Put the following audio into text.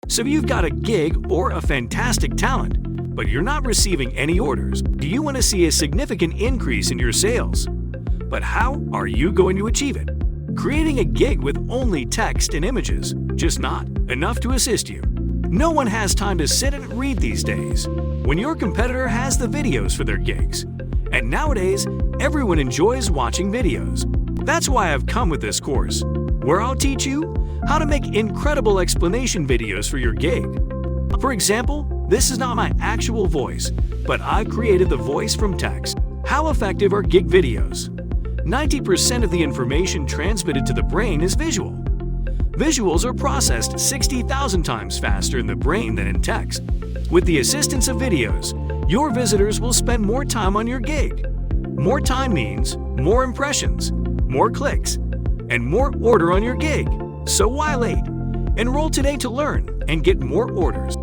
So you've got a gig or a fantastic talent, but you're not receiving any orders. Do you want to see a significant increase in your sales? But how are you going to achieve it? Creating a gig with only text and images, just not enough to assist you. No one has time to sit and read these days, when your competitor has the videos for their gigs. And nowadays, everyone enjoys watching videos. That's why I've come with this course, where I'll teach you how to make incredible explanation videos for your gig. For example, this is not my actual voice, but I created the voice from text. How effective are gig videos? 90% of the information transmitted to the brain is visual. Visuals are processed 60,000 times faster in the brain than in text. With the assistance of videos, your visitors will spend more time on your gig. More time means more impressions, more clicks, and more order on your gig. So why late? Enroll today to learn and get more orders.